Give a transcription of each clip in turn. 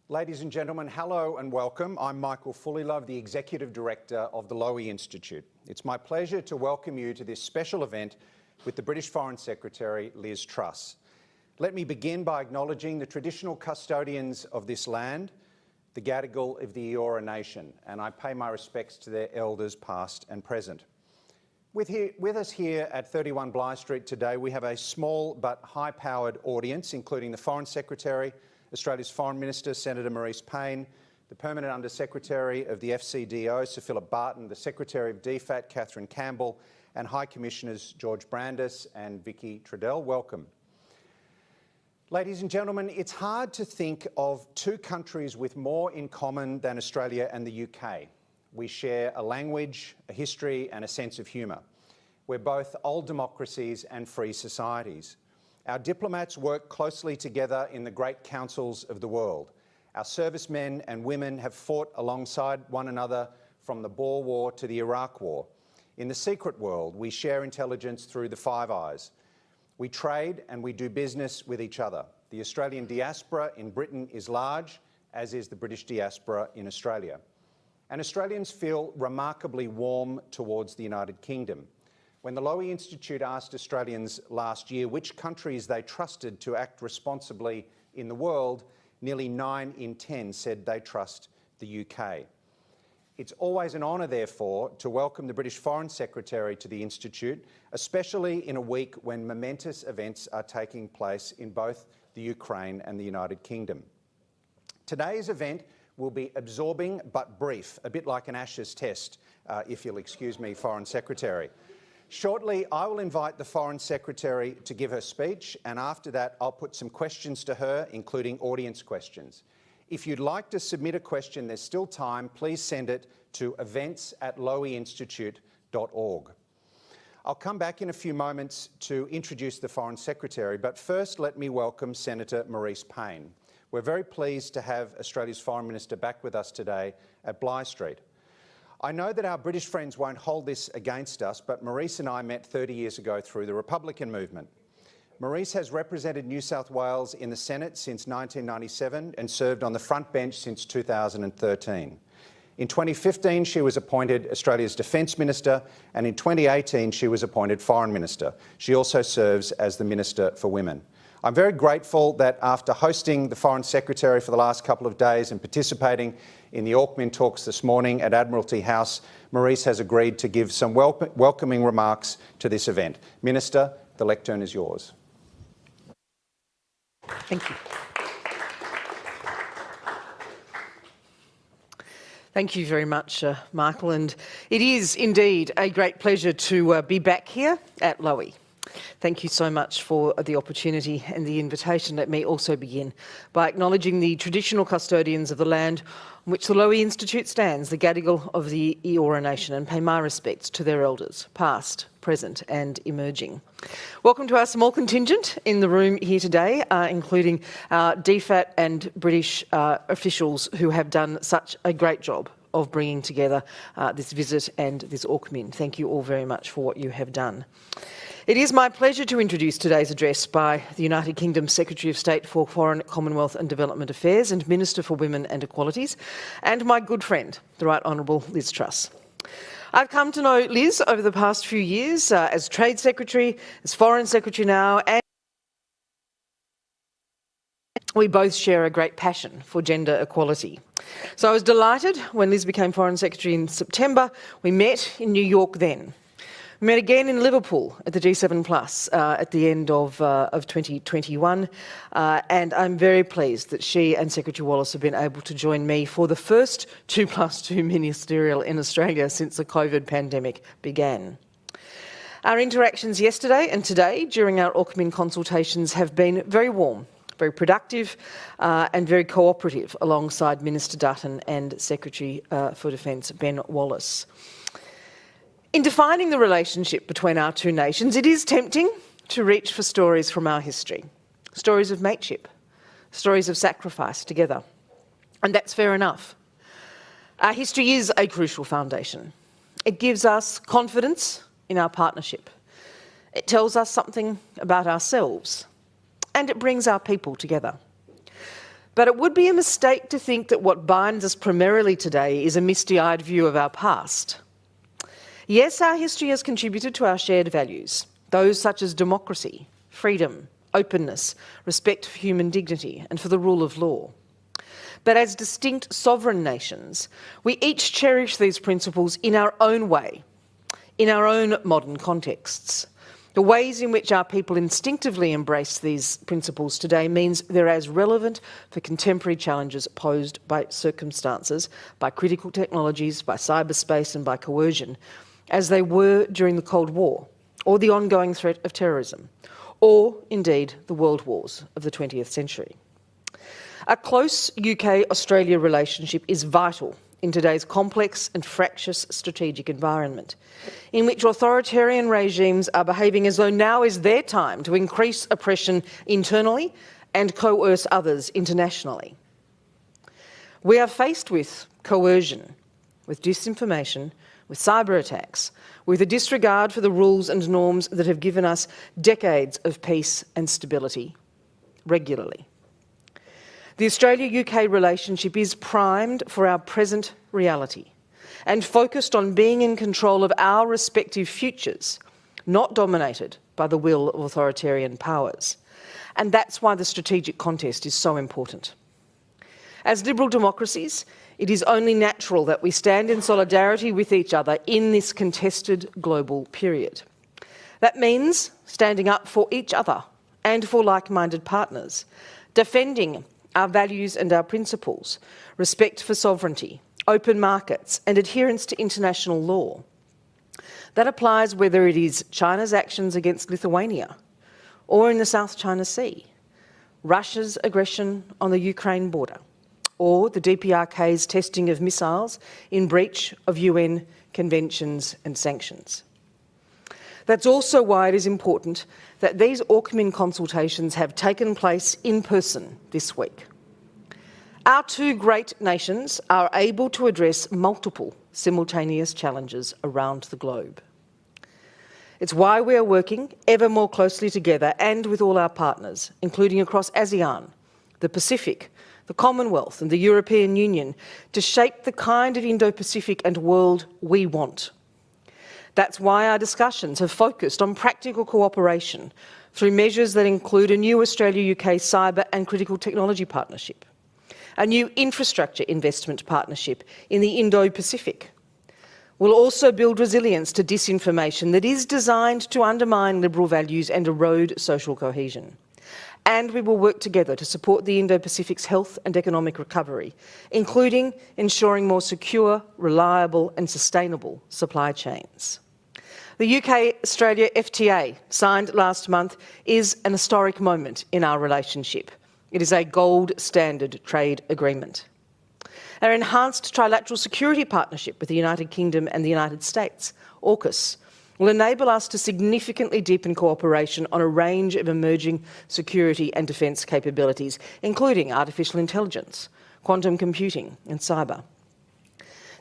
Ladies and gentlemen, hello and welcome. I'm Michael Fullilove, the Executive Director of the Lowy Institute. It's my pleasure to welcome you to this special event with the British Foreign Secretary, Liz Truss. Let me begin by acknowledging the traditional custodians of this land, the Gadigal of the Eora Nation, and I pay my respects to their elders past and present. With us here at 31 Bligh Street today, we have a small but high-powered audience, including the Foreign Secretary, Australia's Foreign Minister, Senator Maurice Payne, the Permanent Under-Secretary of the FCDO, Sir Philip Barton, the Secretary of DFAT, Catherine Campbell, and High Commissioners George Brandis and Vicky Trudell. Welcome. Ladies and gentlemen, it's hard to think of two countries with more in common than Australia and the UK. We share a language, a history, and a sense of humour. We're both old democracies and free societies. Our diplomats work closely together in the great councils of the world. Our servicemen and women have fought alongside one another from the Boer War to the Iraq War. In the secret world, we share intelligence through the Five Eyes. We trade and we do business with each other. The Australian diaspora in Britain is large, as is the British diaspora in Australia. And Australians feel remarkably warm towards the United Kingdom. When the Lowy Institute asked Australians last year which countries they trusted to act responsibly in the world, nearly 9 in 10 said they trust the UK. It's always an honour, therefore, to welcome the British Foreign Secretary to the Institute, especially in a week when momentous events are taking place in both the Ukraine and the United Kingdom. Today's event will be absorbing but brief, a bit like an Ashes test, if you'll excuse me, Foreign Secretary. Shortly, I will invite the Foreign Secretary to give her speech, and after that, I'll put some questions to her, including audience questions. If you'd like to submit a question, there's still time. Please send it to events@loweyinstitute.org. I'll come back in a few moments to introduce the Foreign Secretary, but first let me welcome Senator Maurice Payne. We're very pleased to have Australia's Foreign Minister back with us today at Bligh Street. I know that our British friends won't hold this against us, but Maurice and I met 30 years ago through the Republican movement. Maurice has represented New South Wales in the Senate since 1997 and served on the front bench since 2013. In 2015, she was appointed Australia's Defence Minister, and in 2018, she was appointed Foreign Minister. She also serves as the Minister for Women. I'm very grateful that after hosting the Foreign Secretary for the last couple of days and participating in the Orcmin talks this morning at Admiralty House, Maurice has agreed to give some welcoming remarks to this event. Minister, the lectern is yours. Thank you. Thank you very much, Michael, and it is indeed a great pleasure to be back here at Lowy. Thank you so much for the opportunity and the invitation. Let me also begin by acknowledging the traditional custodians of the land on which the Lowy Institute stands, the Gadigal of the Eora Nation, and pay my respects to their elders, past, present and emerging. Welcome to our small contingent in the room here today, including our DFAT and British officials who have done such a great job of bringing together this visit and this Orcmin. Thank you all very much for what you have done. It is my pleasure to introduce today's address by the United Kingdom Secretary of State for Foreign, Commonwealth and Development Affairs and Minister for Women and Equalities, and my good friend, the Right Honourable Liz Truss. I've come to know Liz over the past few years as Trade Secretary, as Foreign Secretary now, and we both share a great passion for gender equality. So I was delighted when Liz became Foreign Secretary in September. We met in New York then. We met again in Liverpool at the G7+ at the end of 2021, and I'm very pleased that she and Secretary Wallace have been able to join me for the first 2+2 Ministerial in Australia since the COVID pandemic began. Our interactions yesterday and today during our Orcmin consultations have been very warm, very productive and very cooperative alongside Minister Dutton and Secretary for Defence Ben Wallace. In defining the relationship between our two nations, it is tempting to reach for stories from our history, stories of mateship, stories of sacrifice together. And that's fair enough. Our history is a crucial foundation. It gives us confidence in our partnership. It tells us something about ourselves, and it brings our people together. But it would be a mistake to think that what binds us primarily today is a misty-eyed view of our past. Yes, our history has contributed to our shared values, those such as democracy, freedom, openness, respect for human dignity, and for the rule of law. But as distinct sovereign nations, we each cherish these principles in our own way, in our own modern contexts. The ways in which our people instinctively embrace these principles today means they're as relevant for contemporary challenges posed by circumstances, by critical technologies, by cyberspace and by coercion, as they were during the Cold War, or the ongoing threat of terrorism, or indeed the world wars of the 20th century. A close UK-Australia relationship is vital in today's complex and fractious strategic environment, in which authoritarian regimes are behaving as though now is their time to increase oppression internally and coerce others internationally. We are faced with coercion, with disinformation, with cyber attacks, with a disregard for the rules and norms that have given us decades of peace and stability regularly. The Australia-UK relationship is primed for our present reality and focused on being in control of our respective futures, not dominated by the will of authoritarian powers. And that's why the strategic contest is so important. As liberal democracies, it is only natural that we stand in solidarity with each other in this contested global period. That means standing up for each other and for like-minded partners, defending our values and our principles, respect for sovereignty, open markets and adherence to international law. That applies whether it is China's actions against Lithuania or in the South China Sea, Russia's aggression on the Ukraine border, or the DPRK's testing of missiles in breach of UN conventions and sanctions. That's also why it is important that these AUKMIN consultations have taken place in person this week. Our two great nations are able to address multiple simultaneous challenges around the globe. It's why we are working ever more closely together and with all our partners, including across ASEAN, the Pacific, the Commonwealth and the European Union, to shape the kind of Indo-Pacific and world we want. That's why our discussions have focused on practical cooperation through measures that include a new Australia-UK cyber and critical technology partnership, a new infrastructure investment partnership in the Indo-Pacific. We'll also build resilience to disinformation that is designed to undermine liberal values and erode social cohesion. And we will work together to support the Indo-Pacific's health and economic recovery, including ensuring more secure, reliable and sustainable supply chains. The UK-Australia FTA, signed last month, is an historic moment in our relationship. It is a gold standard trade agreement. Our enhanced trilateral security partnership with the United Kingdom and the United States, Orcus, will enable us to significantly deepen cooperation on a range of emerging security and defence capabilities, including artificial intelligence, quantum computing and cyber.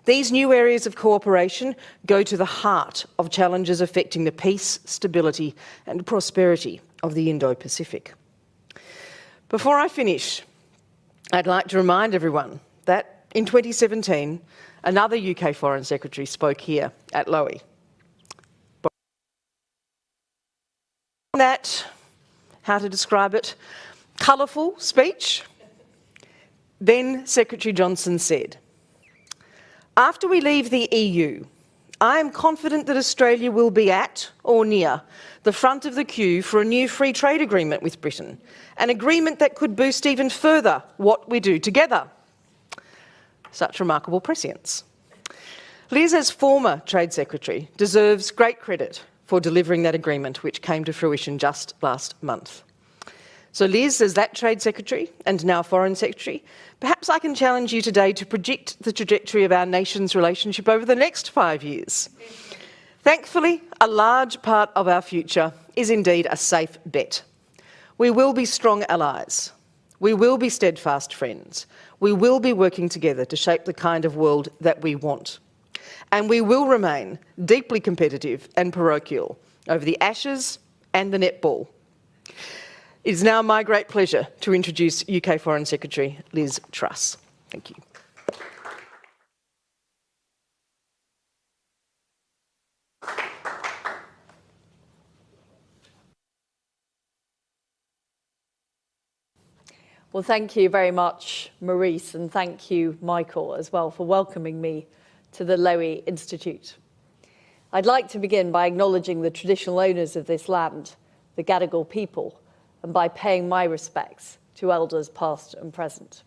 These new areas of cooperation go to the heart of challenges affecting the peace, stability and prosperity of the Indo-Pacific. Before I finish, I'd like to remind everyone that in 2017, another UK Foreign Secretary spoke here at Lowy. That, how to describe it, colourful speech, then Secretary Johnson said, "After we leave the EU, I am confident that Australia will be at or near the front of the queue for a new free trade agreement with Britain, an agreement that could boost even further what we do together." Such remarkable prescience. Liz, as former Trade Secretary, deserves great credit for delivering that agreement, which came to fruition just last month. So Liz, as that Trade Secretary and now Foreign Secretary, perhaps I can challenge you today to predict the trajectory of our nation's relationship over the next 5 years. Thankfully, a large part of our future is indeed a safe bet. We will be strong allies. We will be steadfast friends. We will be working together to shape the kind of world that we want. And we will remain deeply competitive and parochial over the Ashes and the netball. It is now my great pleasure to introduce UK Foreign Secretary Liz Truss. Thank you. Well, thank you very much, Maurice, and thank you, Michael, as well, for welcoming me to the Lowy Institute. I'd like to begin by acknowledging the traditional owners of this land, the Gadigal people, and by paying my respects to elders past and present.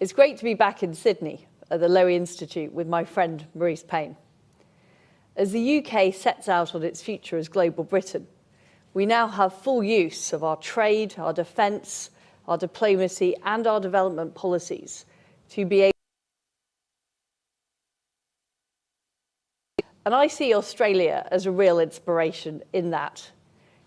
It's great to be back in Sydney at the Lowy Institute with my friend Maurice Payne. As the UK sets out on its future as global Britain, we now have full use of our trade, our defence, our diplomacy and our development policies to be able. And I see Australia as a real inspiration in that,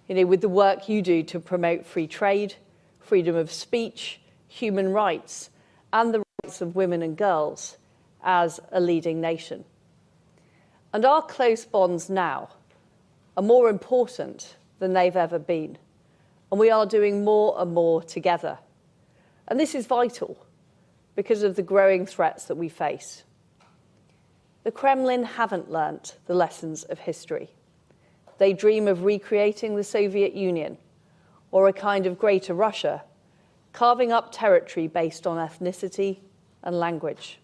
with the work you do to promote free trade, freedom of speech, human rights, and the rights of women and girls as a leading nation. And our close bonds now are more important than they've ever been. And we are doing more and more together. And this is vital because of the growing threats that we face. The Kremlin haven't learnt the lessons of history. They dream of recreating the Soviet Union or a kind of greater Russia, carving up territory based on ethnicity and language.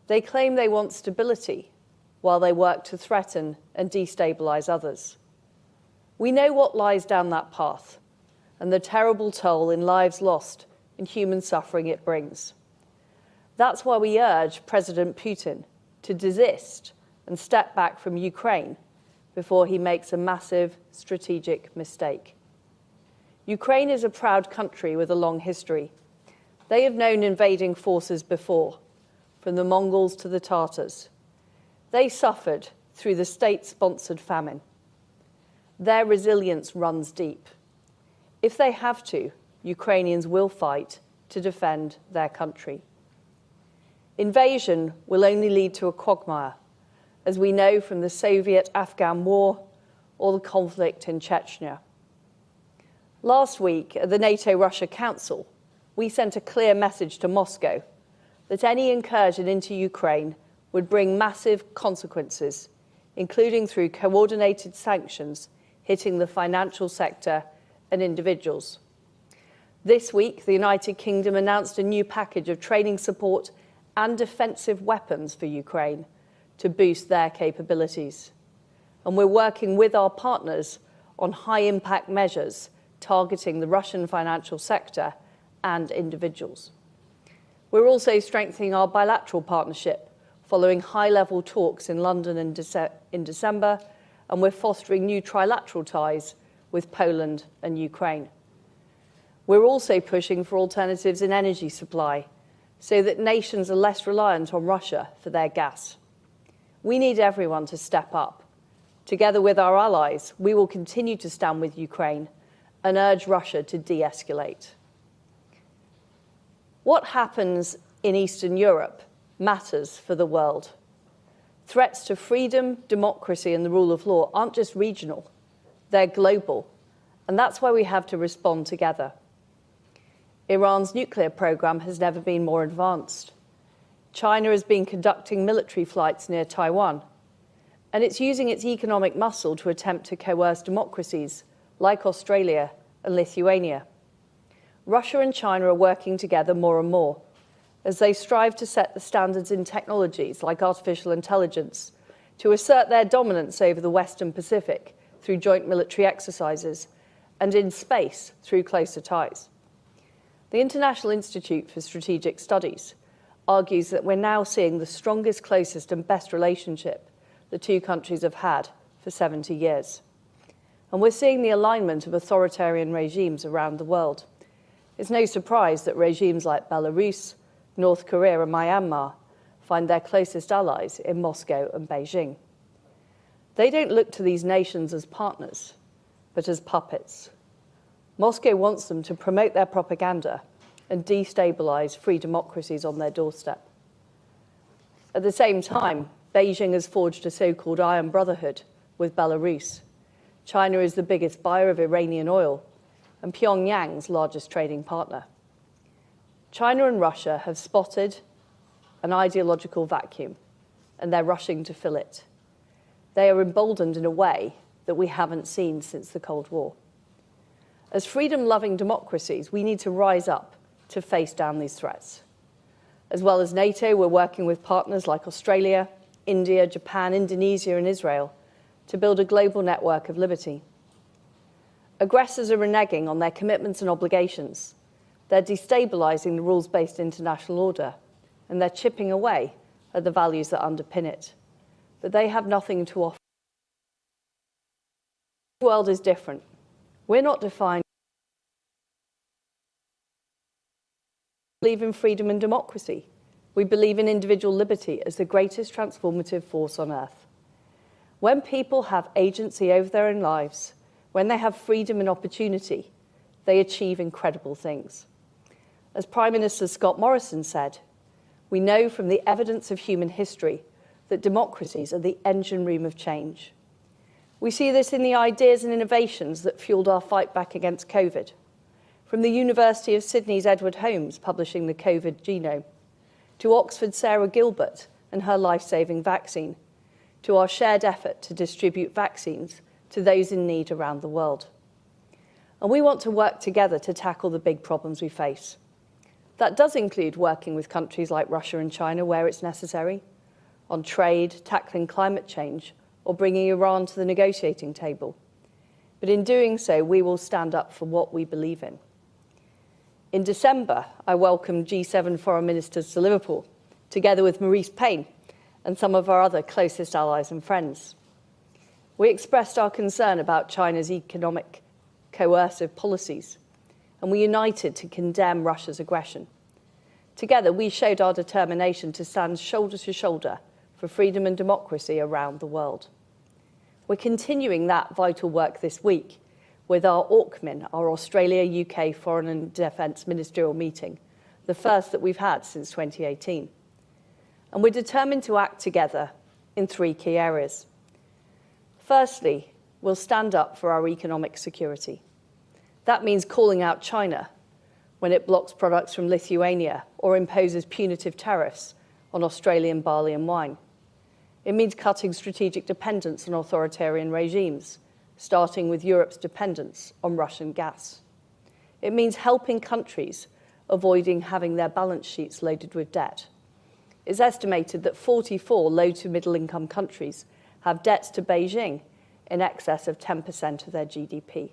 They claim they want stability while they work to threaten and destabilise others. We know what lies down that path and the terrible toll in lives lost and human suffering it brings. That's why we urge President Putin to desist and step back from Ukraine before he makes a massive strategic mistake. Ukraine is a proud country with a long history. They have known invading forces before, from the Mongols to the Tatars. They suffered through the state-sponsored famine. Their resilience runs deep. If they have to, Ukrainians will fight to defend their country. Invasion will only lead to a quagmire, as we know from the Soviet-Afghan War or the conflict in Chechnya. Last week, at the NATO-Russia Council, we sent a clear message to Moscow that any incursion into Ukraine would bring massive consequences, including through coordinated sanctions hitting the financial sector and individuals. This week, the United Kingdom announced a new package of training support and defensive weapons for Ukraine to boost their capabilities. And we're working with our partners on high-impact measures targeting the Russian financial sector and individuals. We're also strengthening our bilateral partnership following high-level talks in London in December, and we're fostering new trilateral ties with Poland and Ukraine. We're also pushing for alternatives in energy supply so that nations are less reliant on Russia for their gas. We need everyone to step up. Together with our allies, we will continue to stand with Ukraine and urge Russia to de-escalate. What happens in Eastern Europe matters for the world. Threats to freedom, democracy, and the rule of law aren't just regional, they're global, and that's why we have to respond together. Iran's nuclear program has never been more advanced. China has been conducting military flights near Taiwan, and it's using its economic muscle to attempt to coerce democracies like Australia and Lithuania. Russia and China are working together more and more as they strive to set the standards in technologies like artificial intelligence, to assert their dominance over the Western Pacific through joint military exercises, and in space through closer ties. The International Institute for Strategic Studies argues that we're now seeing the strongest, closest and best relationship the two countries have had for 70 years. And we're seeing the alignment of authoritarian regimes around the world. It's no surprise that regimes like Belarus, North Korea and Myanmar find their closest allies in Moscow and Beijing. They don't look to these nations as partners, but as puppets. Moscow wants them to promote their propaganda and destabilize free democracies on their doorstep. At the same time, Beijing has forged a so-called Iron Brotherhood with Belarus. China is the biggest buyer of Iranian oil, and Pyongyang's largest trading partner. China and Russia have spotted an ideological vacuum, and they're rushing to fill it. They are emboldened in a way that we haven't seen since the Cold War. As freedom-loving democracies, we need to rise up to face down these threats. As well as NATO, we're working with partners like Australia, India, Japan, Indonesia, and Israel to build a global network of liberty. Aggressors are reneging on their commitments and obligations. They're destabilizing the rules-based international order, and they're chipping away at the values that underpin it. But they have nothing to offer. The world is different. We're not defined. We believe in freedom and democracy. We believe in individual liberty as the greatest transformative force on earth. When people have agency over their own lives, when they have freedom and opportunity, they achieve incredible things. As Prime Minister Scott Morrison said, we know from the evidence of human history that democracies are the engine room of change. We see this in the ideas and innovations that fueled our fight back against COVID. From the University of Sydney's Edward Holmes publishing the COVID genome, to Oxford's Sarah Gilbert and her life-saving vaccine, to our shared effort to distribute vaccines to those in need around the world. And we want to work together to tackle the big problems we face. That does include working with countries like Russia and China where it's necessary, on trade, tackling climate change, or bringing Iran to the negotiating table. But in doing so, we will stand up for what we believe in. In December, I welcomed G7 foreign ministers to Liverpool, together with Maurice Payne and some of our other closest allies and friends. We expressed our concern about China's economic coercive policies, and we united to condemn Russia's aggression. Together, we showed our determination to stand shoulder to shoulder for freedom and democracy around the world. We're continuing that vital work this week with our AUKMIN, our Australia-UK Foreign and Defence Ministerial meeting, the first that we've had since 2018. And we're determined to act together in three key areas. Firstly, we'll stand up for our economic security. That means calling out China when it blocks products from Lithuania or imposes punitive tariffs on Australian barley and wine. It means cutting strategic dependence on authoritarian regimes, starting with Europe's dependence on Russian gas. It means helping countries avoiding having their balance sheets loaded with debt. It's estimated that 44 low to middle income countries have debts to Beijing in excess of 10% of their GDP.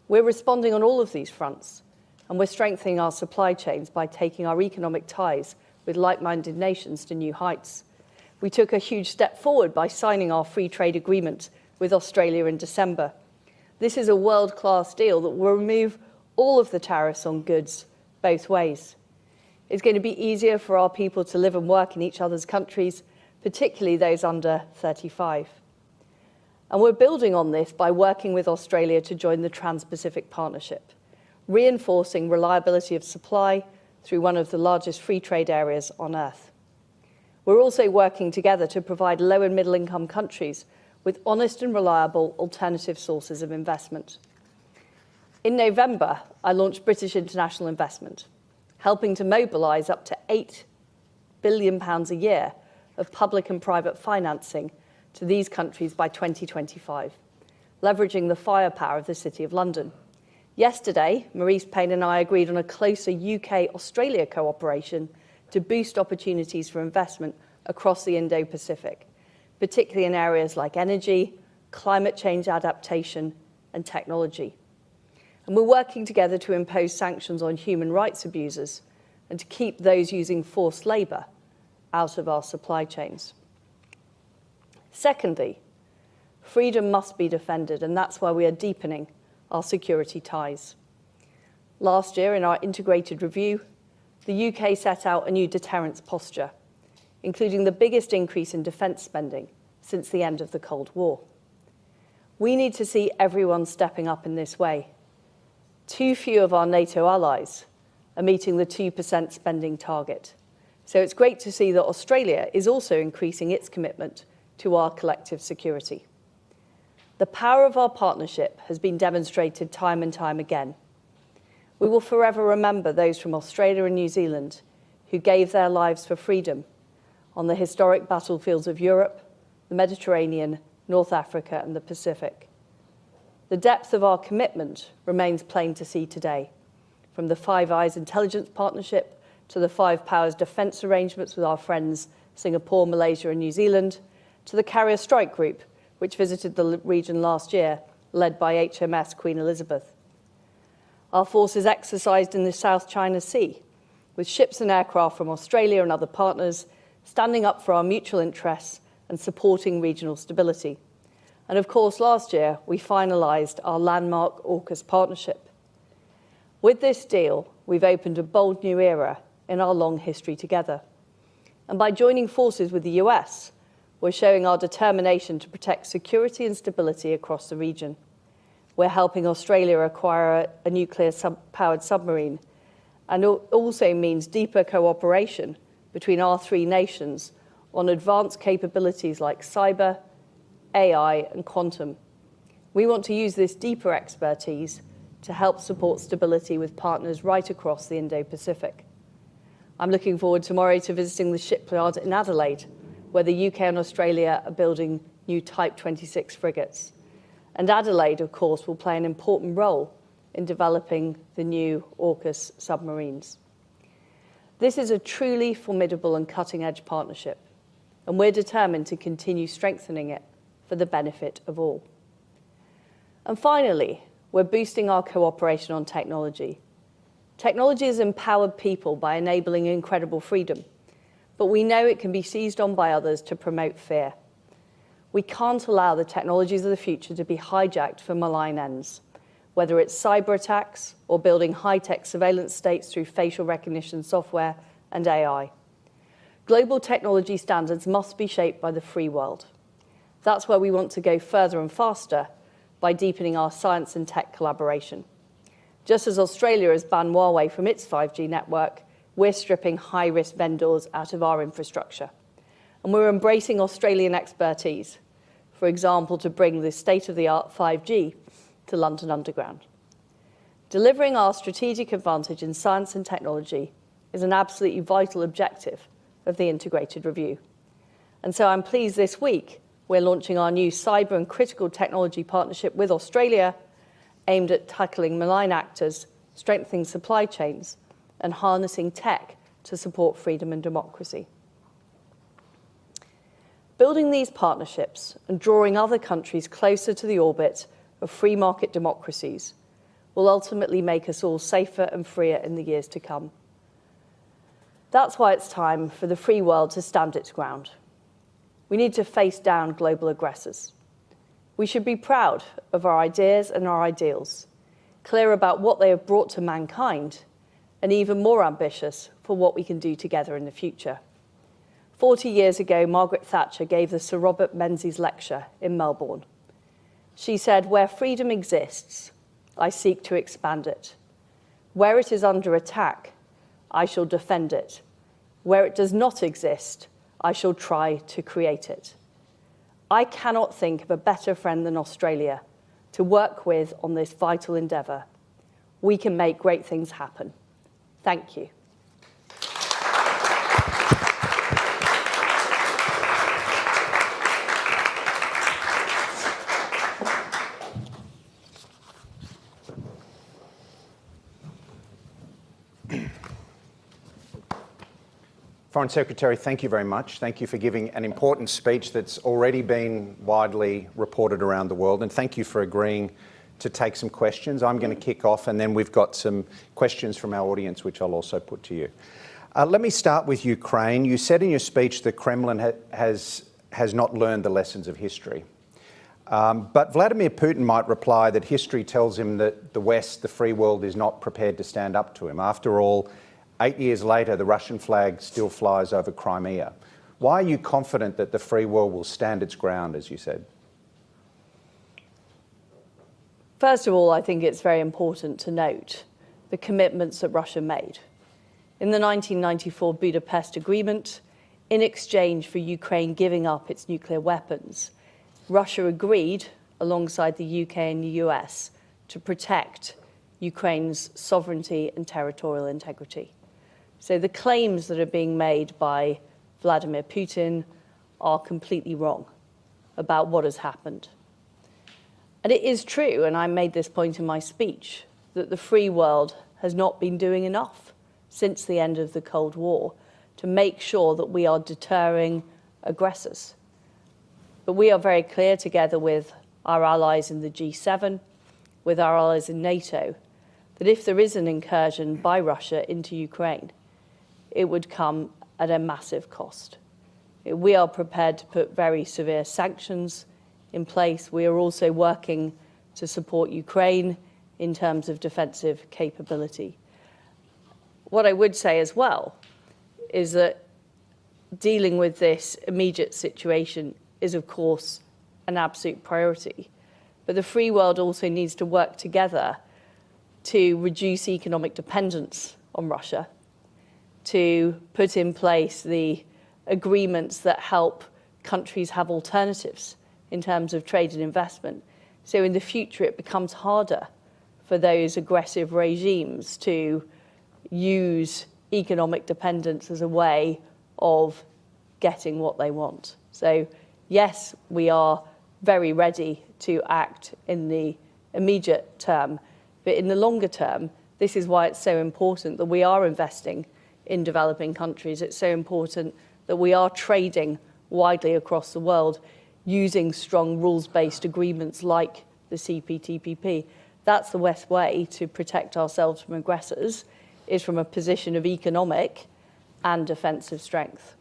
We're responding on all of these fronts, and we're strengthening our supply chains by taking our economic ties with like-minded nations to new heights. We took a huge step forward by signing our free trade agreement with Australia in December. This is a world-class deal that will remove all of the tariffs on goods both ways. It's going to be easier for our people to live and work in each other's countries, particularly those under 35. And we're building on this by working with Australia to join the Trans-Pacific Partnership, reinforcing reliability of supply through one of the largest free trade areas on Earth. We're also working together to provide low and middle income countries with honest and reliable alternative sources of investment. In November, I launched British International Investment, helping to mobilise up to £8 billion a year of public and private financing to these countries by 2025, leveraging the firepower of the City of London. Yesterday, Maurice Payne and I agreed on a closer UK-Australia cooperation to boost opportunities for investment across the Indo-Pacific, particularly in areas like energy, climate change adaptation, and technology. And we're working together to impose sanctions on human rights abusers and to keep those using forced labour out of our supply chains. Secondly, freedom must be defended, and that's why we are deepening our security ties. Last year, in our integrated review, the UK set out a new deterrence posture, including the biggest increase in defence spending since the end of the Cold War. We need to see everyone stepping up in this way. Too few of our NATO allies are meeting the 2% spending target. So it's great to see that Australia is also increasing its commitment to our collective security. The power of our partnership has been demonstrated time and time again. We will forever remember those from Australia and New Zealand who gave their lives for freedom on the historic battlefields of Europe, the Mediterranean, North Africa, and the Pacific. The depth of our commitment remains plain to see today, from the Five Eyes intelligence partnership to the Five Powers defence arrangements with our friends Singapore, Malaysia, and New Zealand, to the Carrier Strike Group, which visited the region last year, led by HMS Queen Elizabeth. Our forces exercised in the South China Sea, with ships and aircraft from Australia and other partners standing up for our mutual interests and supporting regional stability. And of course, last year, we finalised our landmark Orcus partnership. With this deal, we've opened a bold new era in our long history together. And by joining forces with the US, we're showing our determination to protect security and stability across the region. We're helping Australia acquire a nuclear-powered submarine, and it also means deeper cooperation between our three nations on advanced capabilities like cyber, AI, and quantum. We want to use this deeper expertise to help support stability with partners right across the Indo-Pacific. I'm looking forward tomorrow to visiting the shipyard in Adelaide, where the UK and Australia are building new Type 26 frigates. And Adelaide, of course, will play an important role in developing the new Orcus submarines. This is a truly formidable and cutting-edge partnership, and we're determined to continue strengthening it for the benefit of all. And finally, we're boosting our cooperation on technology. Technology has empowered people by enabling incredible freedom, but we know it can be seized on by others to promote fear. We can't allow the technologies of the future to be hijacked for malign ends, whether it's cyber attacks or building high-tech surveillance states through facial recognition software and AI. Global technology standards must be shaped by the free world. That's where we want to go further and faster by deepening our science and tech collaboration. Just as Australia has banned Huawei from its 5G network, we're stripping high-risk vendors out of our infrastructure. And we're embracing Australian expertise, for example, to bring the state-of-the-art 5G to London Underground. Delivering our strategic advantage in science and technology is an absolutely vital objective of the integrated review. And so I'm pleased this week we're launching our new cyber and critical technology partnership with Australia, aimed at tackling malign actors, strengthening supply chains, and harnessing tech to support freedom and democracy. Building these partnerships and drawing other countries closer to the orbit of free market democracies will ultimately make us all safer and freer in the years to come. That's why it's time for the free world to stand its ground. We need to face down global aggressors. We should be proud of our ideas and our ideals, clear about what they have brought to mankind, and even more ambitious for what we can do together in the future. 40 years ago, Margaret Thatcher gave the Sir Robert Menzies Lecture in Melbourne. She said, "Where freedom exists, I seek to expand it. Where it is under attack, I shall defend it. Where it does not exist, I shall try to create it." I cannot think of a better friend than Australia to work with on this vital endeavour. We can make great things happen. Thank you. Foreign Secretary, thank you very much. Thank you for giving an important speech that's already been widely reported around the world, and thank you for agreeing to take some questions. I'm going to kick off, and then we've got some questions from our audience, which I'll also put to you. Let me start with Ukraine. You said in your speech the Kremlin has not learned the lessons of history. But Vladimir Putin might reply that history tells him that the West, the free world, is not prepared to stand up to him. After all, 8 years later, the Russian flag still flies over Crimea. Why are you confident that the free world will stand its ground, as you said? First of all, I think it's very important to note the commitments that Russia made. In the 1994 Budapest Agreement, in exchange for Ukraine giving up its nuclear weapons, Russia agreed, alongside the UK and the US to protect Ukraine's sovereignty and territorial integrity. So the claims that are being made by Vladimir Putin are completely wrong about what has happened. And it is true, and I made this point in my speech, that the free world has not been doing enough since the end of the Cold War to make sure that we are deterring aggressors. But we are very clear, together with our allies in the G7, with our allies in NATO, that if there is an incursion by Russia into Ukraine, it would come at a massive cost. We are prepared to put very severe sanctions in place. We are also working to support Ukraine in terms of defensive capability. What I would say as well is that dealing with this immediate situation is, of course, an absolute priority. But the free world also needs to work together to reduce economic dependence on Russia, to put in place the agreements that help countries have alternatives in terms of trade and investment. So in the future, it becomes harder for those aggressive regimes to use economic dependence as a way of getting what they want. So yes, we are very ready to act in the immediate term, but in the longer term, this is why it's so important that we are investing in developing countries. It's so important that we are trading widely across the world using strong rules-based agreements like the CPTPP. That's the best way to protect ourselves from aggressors, is from a position of economic and defensive strength.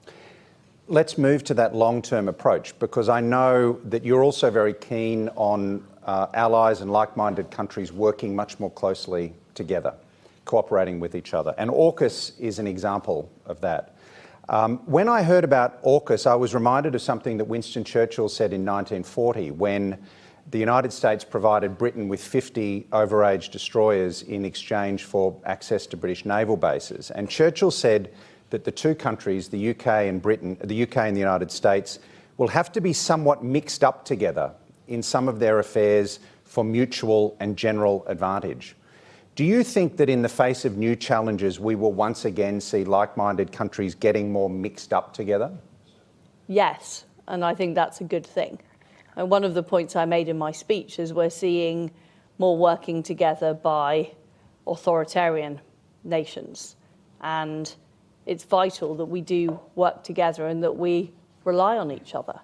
Let's move to that long-term approach, because I know that you're also very keen on allies and like-minded countries working much more closely together, cooperating with each other. And Orcus is an example of that. When I heard about Orcus, I was reminded of something that Winston Churchill said in 1940 when the United States provided Britain with 50 overage destroyers in exchange for access to British naval bases. And Churchill said that the two countries, the UK and the United States, will have to be somewhat mixed up together in some of their affairs for mutual and general advantage. Do you think that in the face of new challenges, we will once again see like-minded countries getting more mixed up together? Yes, and I think that's a good thing. And one of the points I made in my speech is we're seeing more working together by authoritarian nations. And it's vital that we do work together and that we rely on each other.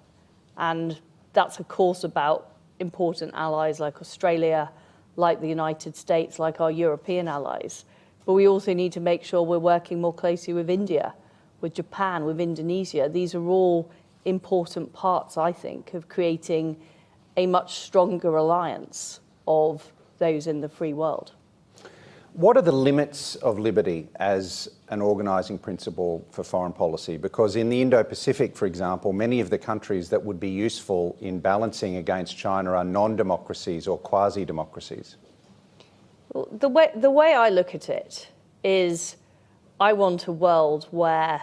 And that's, of course, about important allies like Australia, like the United States, like our European allies. But we also need to make sure we're working more closely with India, with Japan, with Indonesia. These are all important parts, I think, of creating a much stronger alliance of those in the free world. What are the limits of liberty as an organising principle for foreign policy? Because in the Indo-Pacific, for example, many of the countries that would be useful in balancing against China are non-democracies or quasi-democracies. Well, the way I look at it is I want a world where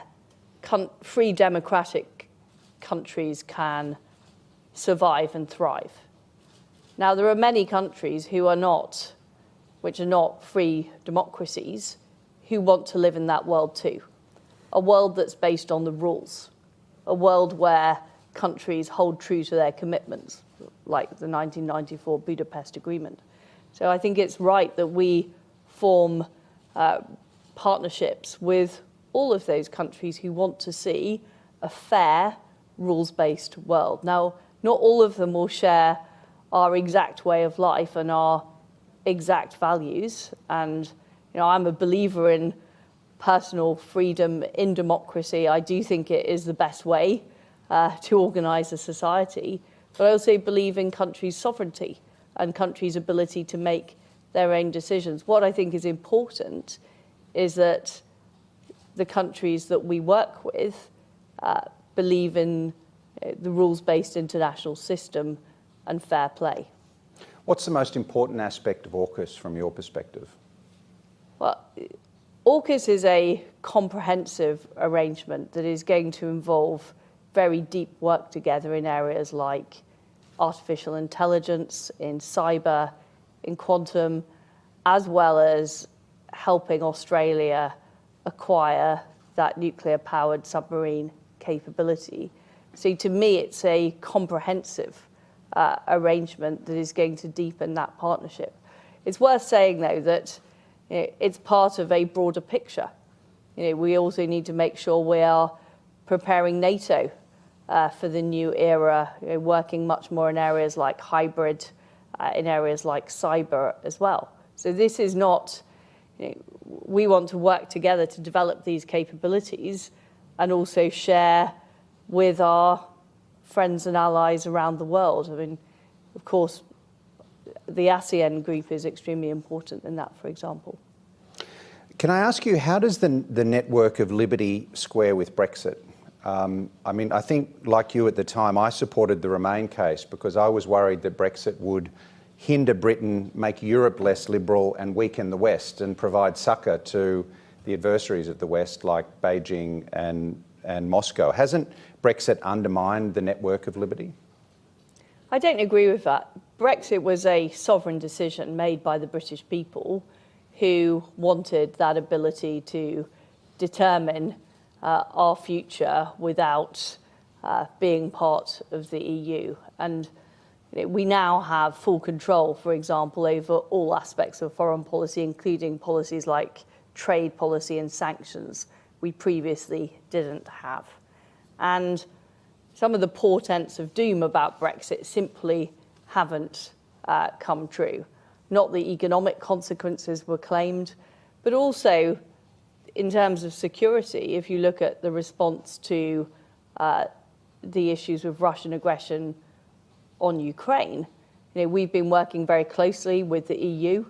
free democratic countries can survive and thrive. Now, there are many countries which are not free democracies, who want to live in that world too. A world that's based on the rules. A world where countries hold true to their commitments, like the 1994 Budapest Agreement. So I think it's right that we form partnerships with all of those countries who want to see a fair, rules-based world. Now, not all of them will share our exact way of life and our exact values. And I'm a believer in personal freedom, in democracy. I do think it is the best way to organise a society. But I also believe in countries' sovereignty and countries' ability to make their own decisions. What I think is important is that the countries that we work with believe in the rules-based international system and fair play. What's the most important aspect of Orcus from your perspective? Well, Orcus is a comprehensive arrangement that is going to involve very deep work together in areas like artificial intelligence, in cyber, in quantum, as well as helping Australia acquire that nuclear-powered submarine capability. So to me, it's a comprehensive arrangement that is going to deepen that partnership. It's worth saying, though, that it's part of a broader picture. We also need to make sure we are preparing NATO for the new era, working much more in areas like hybrid, in areas like cyber as well. So this is not, we want to work together to develop these capabilities and also share with our friends and allies around the world. I mean, of course, the ASEAN group is extremely important in that, for example. Can I ask you, how does the network of liberty square with Brexit? I mean, I think, like you at the time, I supported the Remain case because I was worried that Brexit would hinder Britain, make Europe less liberal and weaken the West and provide succour to the adversaries of the West like Beijing and Moscow. Hasn't Brexit undermined the network of liberty? I don't agree with that. Brexit was a sovereign decision made by the British people who wanted that ability to determine our future without being part of the EU. And we now have full control, for example, over all aspects of foreign policy, including policies like trade policy and sanctions we previously didn't have. And some of the portents of doom about Brexit simply haven't come true. Not the economic consequences were claimed, but also in terms of security, if you look at the response to the issues with Russian aggression on Ukraine, we've been working very closely with the EU,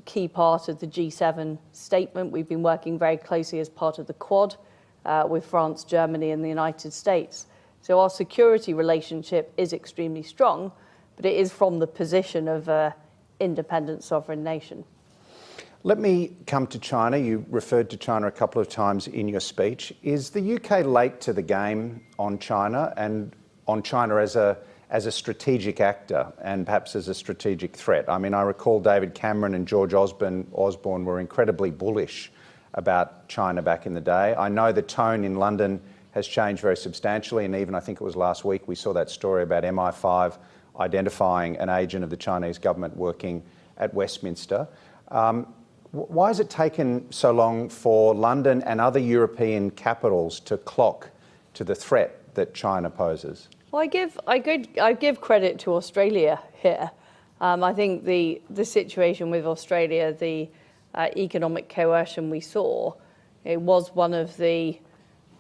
key part of the G7 statement. We've been working very closely as part of the Quad with France, Germany, and the United States. So our security relationship is extremely strong, but it is from the position of an independent sovereign nation. Let me come to China. You referred to China a couple of times in your speech. Is the UK late to the game on China and on China as a strategic actor and perhaps as a strategic threat? I mean, I recall David Cameron and George Osborne were incredibly bullish about China back in the day. I know the tone in London has changed very substantially, and even I think it was last week we saw that story about MI5 identifying an agent of the Chinese government working at Westminster. Why has it taken so long for London and other European capitals to clock to the threat that China poses? Well, I give credit to Australia here. I think the situation with Australia, the economic coercion we saw, it was one of the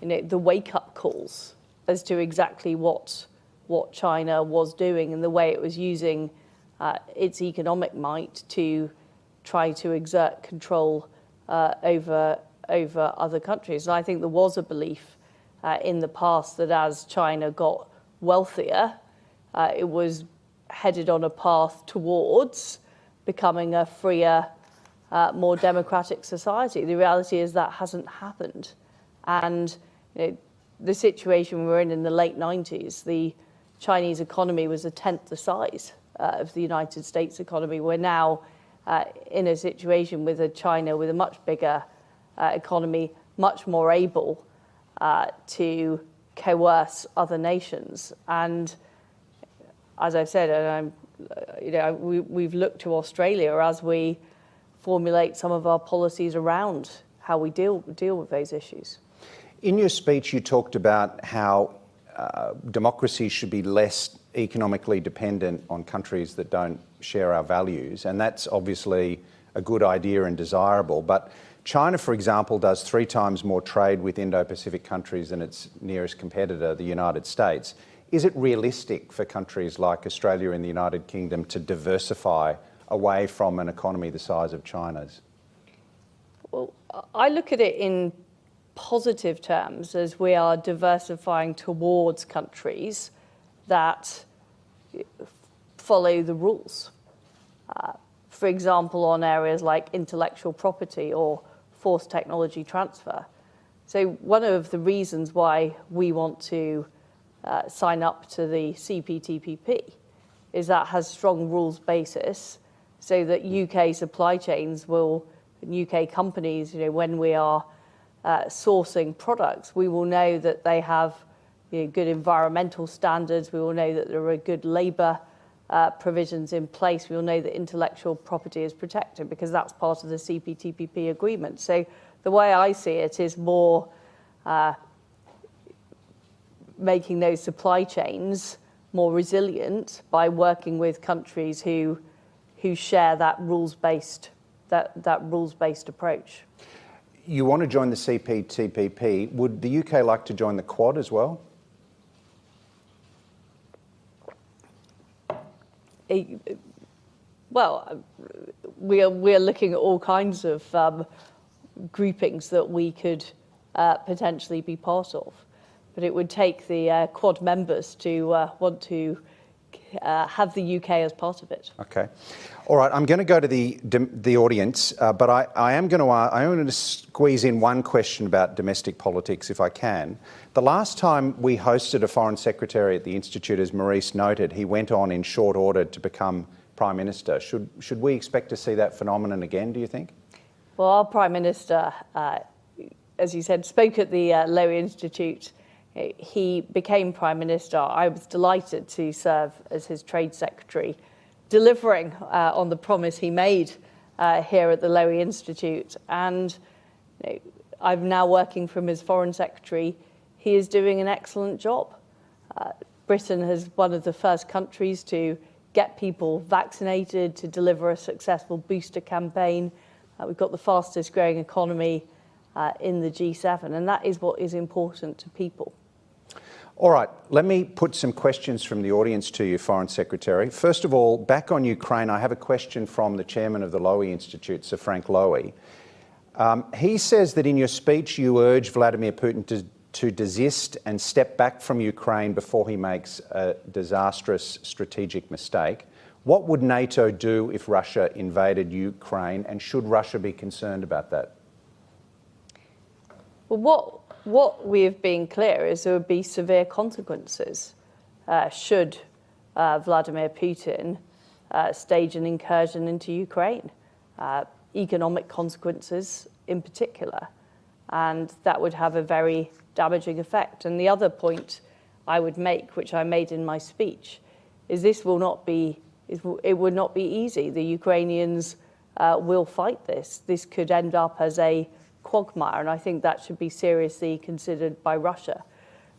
wake-up calls as to exactly what China was doing and the way it was using its economic might to try to exert control over other countries. And I think there was a belief in the past that as China got wealthier, it was headed on a path towards becoming a freer, more democratic society. The reality is that hasn't happened. And the situation we were in the late 90s, the Chinese economy was a tenth the size of the United States economy. We're now in a situation with China with a much bigger economy, much more able to coerce other nations. And as I've said, we've looked to Australia as we formulate some of our policies around how we deal with those issues. In your speech, you talked about how democracies should be less economically dependent on countries that don't share our values, and that's obviously a good idea and desirable. But China, for example, does 3 times more trade with Indo-Pacific countries than its nearest competitor, the United States. Is it realistic for countries like Australia and the United Kingdom to diversify away from an economy the size of China's? Well, I look at it in positive terms as we are diversifying towards countries that follow the rules. For example, on areas like intellectual property or forced technology transfer. So one of the reasons why we want to sign up to the CPTPP, is that has strong rules basis so that UK supply chains will, UK companies, when we are sourcing products, we will know that they have good environmental standards, we will know that there are good labour provisions in place, we will know that intellectual property is protected because that's part of the CPTPP agreement. So the way I see it is more making those supply chains more resilient by working with countries who share that rules-based approach. You want to join the CPTPP. Would the UK like to join the Quad as well? Well, we are looking at all kinds of groupings that we could potentially be part of, but it would take the Quad members to want to have the UK as part of it. Okay, all right. I'm going to go to the audience, but I am going to squeeze in one question about domestic politics, if I can. The last time we hosted a foreign secretary at the Institute, as Maurice noted, he went on in short order to become Prime Minister. Should we expect to see that phenomenon again, do you think? Well, our Prime Minister, as you said, spoke at the Lowy Institute. He became Prime Minister. I was delighted to serve as his Trade Secretary, delivering on the promise he made here at the Lowy Institute. And I'm now working from his Foreign Secretary. He is doing an excellent job. Britain is one of the first countries to get people vaccinated, to deliver a successful booster campaign. We've got the fastest growing economy in the G7, and that is what is important to people. All right, let me put some questions from the audience to you, Foreign Secretary. First of all, back on Ukraine, I have a question from the chairman of the Lowy Institute, Sir Frank Lowy. He says that in your speech you urge Vladimir Putin to desist and step back from Ukraine before he makes a disastrous strategic mistake. What would NATO do if Russia invaded Ukraine, and should Russia be concerned about that? Well, what we have been clear is there would be severe consequences should Vladimir Putin stage an incursion into Ukraine, economic consequences in particular, and that would have a very damaging effect. And the other point I would make, which I made in my speech, is it would not be easy. The Ukrainians will fight this. This could end up as a quagmire, and I think that should be seriously considered by Russia.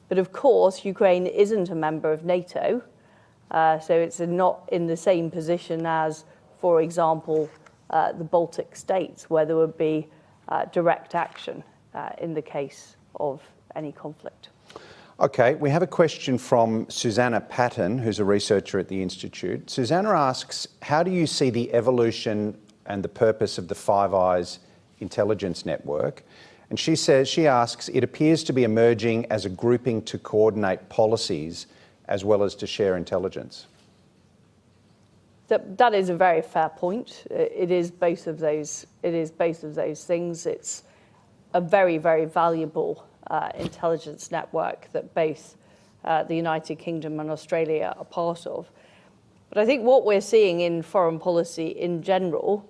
But of course, Ukraine isn't a member of NATO, so it's not in the same position as, for example, the Baltic states, where there would be direct action in the case of any conflict. Okay, we have a question from Susanna Patton, who's a researcher at the Institute. Susanna asks, how do you see the evolution and the purpose of the Five Eyes intelligence network? And she asks, it appears to be emerging as a grouping to coordinate policies as well as to share intelligence. That is a very fair point. It is both of those. It is both of those things. It's a very, very valuable intelligence network that both the United Kingdom and Australia are part of. But I think what we're seeing in foreign policy in general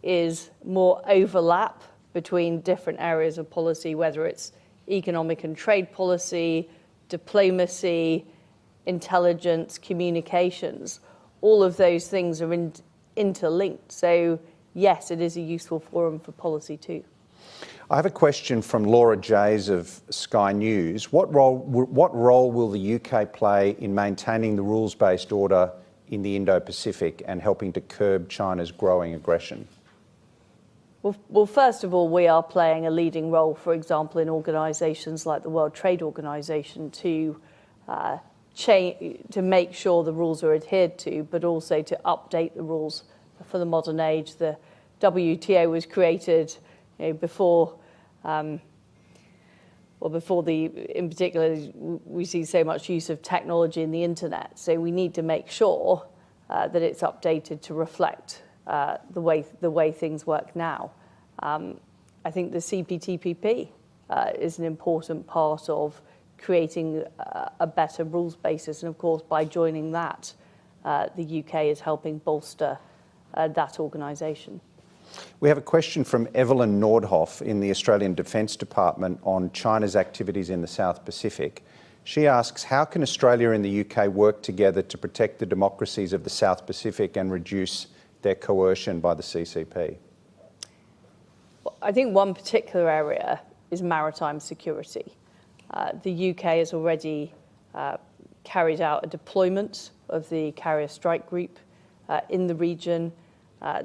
is more overlap between different areas of policy, whether it's economic and trade policy, diplomacy, intelligence, communications. All of those things are interlinked. So yes, it is a useful forum for policy too. I have a question from Laura Jays of Sky News. What role will the UK play in maintaining the rules-based order in the Indo-Pacific and helping to curb China's growing aggression? Well, first of all, we are playing a leading role, for example, in organisations like the World Trade Organization to make sure the rules are adhered to, but also to update the rules for the modern age. The WTO was created before in particular, we see so much use of technology and the internet. So we need to make sure that it's updated to reflect the way things work now. I think the CPTPP is an important part of creating a better rules basis. And of course, by joining that, the UK is helping bolster that organisation. We have a question from Evelyn Nordhoff in the Australian Defence Department on China's activities in the South Pacific. She asks, how can Australia and the UK work together to protect the democracies of the South Pacific and reduce their coercion by the CCP? I think one particular area is maritime security. The UK has already carried out a deployment of the Carrier Strike Group in the region.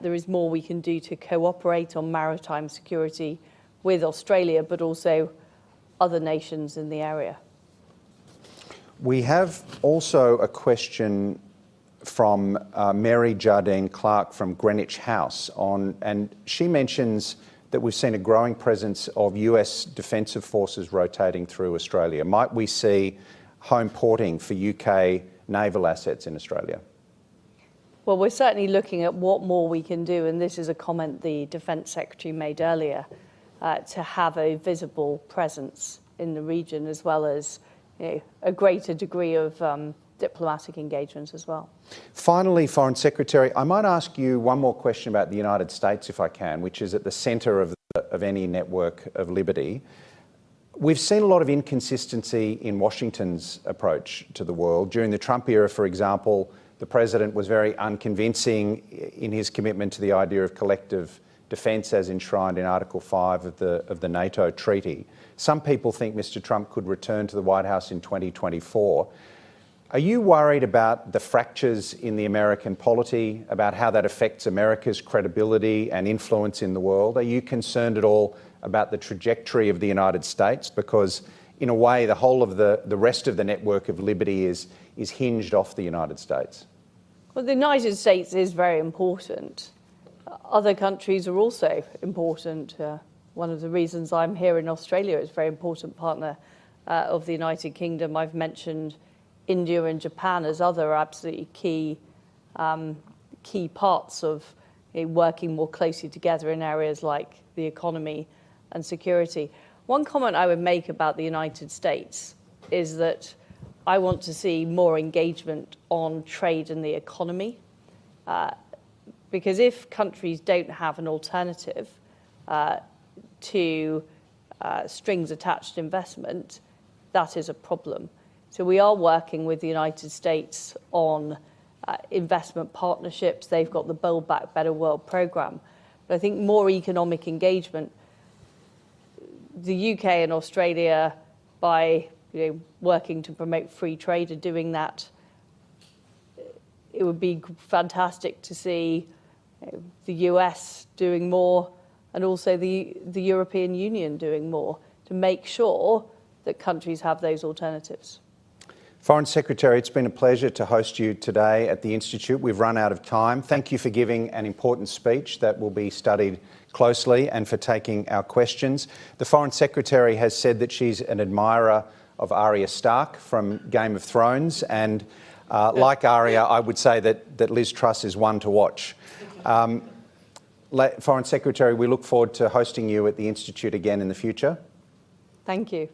There is more we can do to cooperate on maritime security with Australia, but also other nations in the area. We have also a question from Mary Jardine Clark from Greenwich House and she mentions that we've seen a growing presence of US defensive forces rotating through Australia. Might we see home porting for UK naval assets in Australia? Well, we're certainly looking at what more we can do, and this is a comment the Defence Secretary made earlier, to have a visible presence in the region, as well as a greater degree of diplomatic engagements as well. Finally, Foreign Secretary, I might ask you one more question about the United States, if I can, which is at the centre of any network of liberty. We've seen a lot of inconsistency in Washington's approach to the world. During the Trump era, for example, the President was very unconvincing in his commitment to the idea of collective defence as enshrined in Article 5 of the NATO treaty. Some people think Mr Trump could return to the White House in 2024. Are you worried about the fractures in the American polity, about how that affects America's credibility and influence in the world? Are you concerned at all about the trajectory of the United States? Because in a way, the whole of the rest of the network of liberty is hinged off the United States. Well, the United States is very important. Other countries are also important. One of the reasons I'm here in Australia is a very important partner of the United Kingdom. I've mentioned India and Japan as other absolutely key parts of working more closely together in areas like the economy and security. One comment I would make about the United States is that I want to see more engagement on trade and the economy, because if countries don't have an alternative to strings attached investment, that is a problem. So we are working with the United States on investment partnerships. They've got the Build Back Better World program. But I think more economic engagement, the UK and Australia, by working to promote free trade and doing that, it would be fantastic to see the US doing more and also the European Union doing more to make sure that countries have those alternatives. Foreign Secretary, it's been a pleasure to host you today at the Institute. We've run out of time. Thank you for giving an important speech that will be studied closely and for taking our questions. The Foreign Secretary has said that she's an admirer of Arya Stark from Game of Thrones, and like Arya, I would say that Liz Truss is one to watch. Foreign Secretary, we look forward to hosting you at the Institute again in the future. Thank you.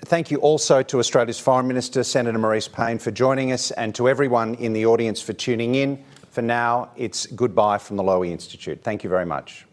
Thank you also to Australia's Foreign Minister, Senator Maurice Payne, for joining us, and to everyone in the audience for tuning in. For now, it's goodbye from the Lowy Institute. Thank you very much.